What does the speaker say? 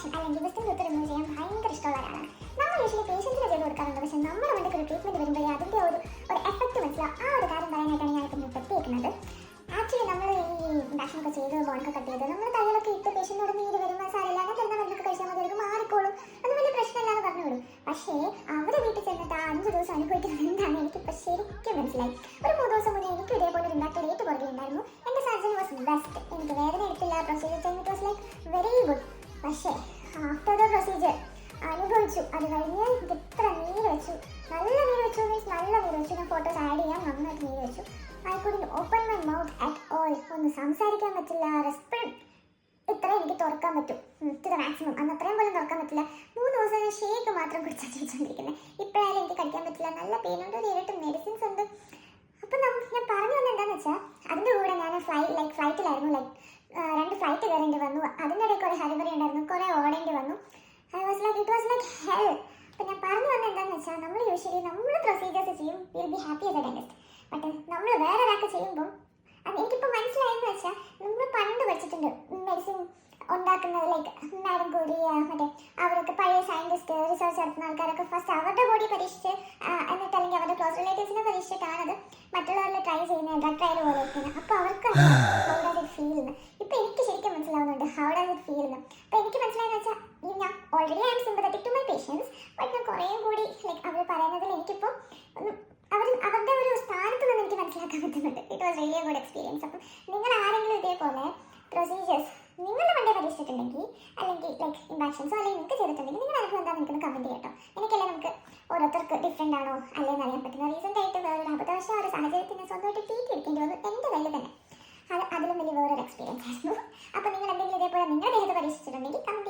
Injection അല്ലെങ്കിൽ wisdom tooth remove ചെയ്യാൻ ഭയങ്കര ഇഷ്ടമുള്ള ഒരാളാണ്. നമ്മൾ യൂഷ്വലി പേഷ്യൻസിന് ചെയ്ത് കൊടുക്കാറുണ്ട്. പക്ഷേ നമ്മുടെ മണ്ടയ്ക്ക് ഒരു ട്രീറ്റ്മെൻറ്റ് വരുമ്പോഴേ അതിൻ്റെ ഒരു എഫക്റ്റ് മനസ്സിലാവും. ആ ഒരു കാര്യം പറയാനായിട്ടാണ് ഞാനിപ്പോൾ നിർത്തിയേക്കുന്നത്. ആക്ച്വലി നമ്മൾ ഈ ഇൻഡക്ഷനൊക്കെ ചെയ്ത് ബോണൊക്കെ കട്ട് ചെയ്ത് നമ്മൾ തയ്യലൊക്കെ ഇട്ട് പേഷ്യൻറ്റിനോട് നീര് വരുമ്പോൾ സാരമില്ല അങ്ങനെ തരുന്ന മരുന്നൊക്കെ കഴിച്ചാൽ മതി, അത് മാറിക്കോളും, അത് വലിയ പ്രശ്നമില്ലാന്ന് പറഞ്ഞു വിടും. പക്ഷേ അവരെ വീട്ടിൽ ചെന്നിട്ട് ആ 5 ദിവസം അനുഭവിക്കുന്നത് എന്താണ് എനിക്കിപ്പോൾ ശരിക്കും മനസ്സിലായി. ഒരു 3 ദിവസം മുന്നേ എനിക്ക് ഇതേപോലെ ഒരു ഇമ്പാക്ട് ഡേറ്റ് പുറകിലുണ്ടായിരുന്നു. എൻ്റെ സർജറി വാസ് ബെസ്റ്റ്. എനിക്ക് വേദന എടുത്തില്ല, procedure time it was like very good. പക്ഷേ ആഫ്റ്റർ ദ പ്രൊസീജിയർ അനുഭവിച്ചു. അത് കഴിഞ്ഞ് എനിക്ക് ഇത്ര നീര് വെച്ചു, നല്ല നീര് വെച്ചു, മീൻസ് നല്ല നീര് വെച്ചു. ഞാൻ ഫോട്ടോസ് ആഡ് ചെയ്യാം, നന്നായിട്ട് നീര് വെച്ചു. I couldn't open my mouth at all. ഒന്ന് സംസാരിക്കാൻ പറ്റില്ല, റെസ്പിറേറ്റ് ഇത്രയും എനിക്ക് തുറക്കാൻ പറ്റും ടു ദ മാക്സിമം. അന്ന് അത്രയും പോലും തുറക്കാൻ പറ്റില്ല. 3 ദിവസം ഞാൻ ഷേക്ക് മാത്രം കുടിച്ചാൽ ചോദിച്ചുകൊണ്ടിരിക്കുന്നത്. ഇപ്പോഴായാലും എനിക്ക് കഴിക്കാൻ പറ്റില്ല, നല്ല പെയിനുണ്ട്, ഒരു ഇരട്ട് മെഡിസിൻസ് ഉണ്ട്. അപ്പം ഞാൻ പറഞ്ഞു വന്നത് എന്താണെന്ന് വെച്ചാൽ അതിൻ്റെ കൂടെ ഞാൻ ഫ്ലൈറ്റിലായിരുന്നു. 2 ഫ്ലൈറ്റ് കയറേണ്ടി വന്നു. അതിൻ്റെ ഇടയിൽ കുറേ ഹരിബറി ഉണ്ടായിരുന്നു, കുറേ ഓടേണ്ടി വന്നു. It was like hell. അപ്പം ഞാൻ പറഞ്ഞു വന്നത് എന്താണെന്ന് വെച്ചാൽ നമ്മൾ യൂഷ്വലി നമ്മൾ പ്രൊസീജിയേഴ്സ് ചെയ്യും, will be happy as A dentist. But നമ്മൾ വേറെ ഒരാൾക്ക് ചെയ്യുമ്പോൾ എനിക്കിപ്പോൾ മനസ്സിലായെന്ന് വെച്ചാൽ നമ്മൾ പണ്ട് പഠിച്ചിട്ടുണ്ട് മെഡിസിൻ ഉണ്ടാക്കുന്നത്. മാഡം കൂടി മറ്റേ അവരൊക്കെ പഴയ സയൻറ്റിസ്റ്റ് റിസർച്ച് നടത്തുന്ന ആൾക്കാരൊക്കെ ഫസ്റ്റ് അവരുടെ ബോഡി പരീക്ഷിച്ച് എന്നിട്ട് അല്ലെങ്കിൽ അവരുടെ ക്ലോസ് റിലേറ്റീവ്സിനെ പരീക്ഷിച്ചിട്ടാണത് മറ്റുള്ളവരിൽ ട്രൈ ചെയ്യുന്നത്, ഡ്രഗ് ട്രയൽ പോലെ വെക്കുന്നത്. അപ്പോൾ അവർക്ക് ഹൗ ഡാസ് ഇറ്റ് ഫീൽ എന്ന് ഇപ്പം എനിക്ക് ശരിക്കും മനസ്സിലാവുന്നുണ്ട്. ഹൗ ഡാസ് ഇറ്റ് ഫീൽ എന്ന് അപ്പോൾ എനിക്ക് മനസ്സിലായെന്ന് വെച്ചാൽ ഞാൻ already I am sympathetic to my patients. But ഞാൻ കുറേയും കൂടി അവർ പറയുന്നതിൽ എനിക്കിപ്പോൾ അവരുടെ ഒരു സ്ഥാനത്ത് നിന്ന് എനിക്ക് മനസ്സിലാക്കാൻ പറ്റുന്നുണ്ട്. It was really A good experience. അപ്പം നിങ്ങൾ ആരെങ്കിലും ഇതേപോലെ പ്രൊസീജിയേഴ്സ് നിങ്ങളുടെ മണ്ടേ പരീക്ഷിച്ചിട്ടുണ്ടെങ്കിൽ അല്ലെങ്കിൽ ഇൻഡക്ഷൻസോ അല്ലെങ്കിൽ നിങ്ങൾക്ക് ചെയ്തിട്ടുണ്ടെങ്കിൽ നിങ്ങളുടെ അനുഭവം എന്താ നിൽക്കുന്നത് കമൻറ്റ് ചെയ്യട്ടോ. എനിക്കല്ലേ നമുക്ക് ഓരോരുത്തർക്ക് ഡിഫറെൻ്റ് ആണോ അല്ലേന്ന് അറിയാൻ പറ്റുന്ന. റീസെൻ്റ് ആയിട്ട് വേറൊരു അബദ്ധവശ ഒരു സാഹചര്യത്തിന് സ്വന്തമായിട്ട് ട്രീറ്റ് എടുക്കേണ്ടി വന്നു എൻ്റെ കയ്യിൽ തന്നെ. അതിലും വലിയ വേറൊരു എക്സ്പീരിയൻസ് ആയിരുന്നു. അപ്പോൾ നിങ്ങൾ എന്തെങ്കിലും ഇതേപോലെ നിങ്ങളുടെ ദേഹത്ത് പരീക്ഷിച്ചിട്ടുണ്ടെങ്കിൽ കമൻറ്റ്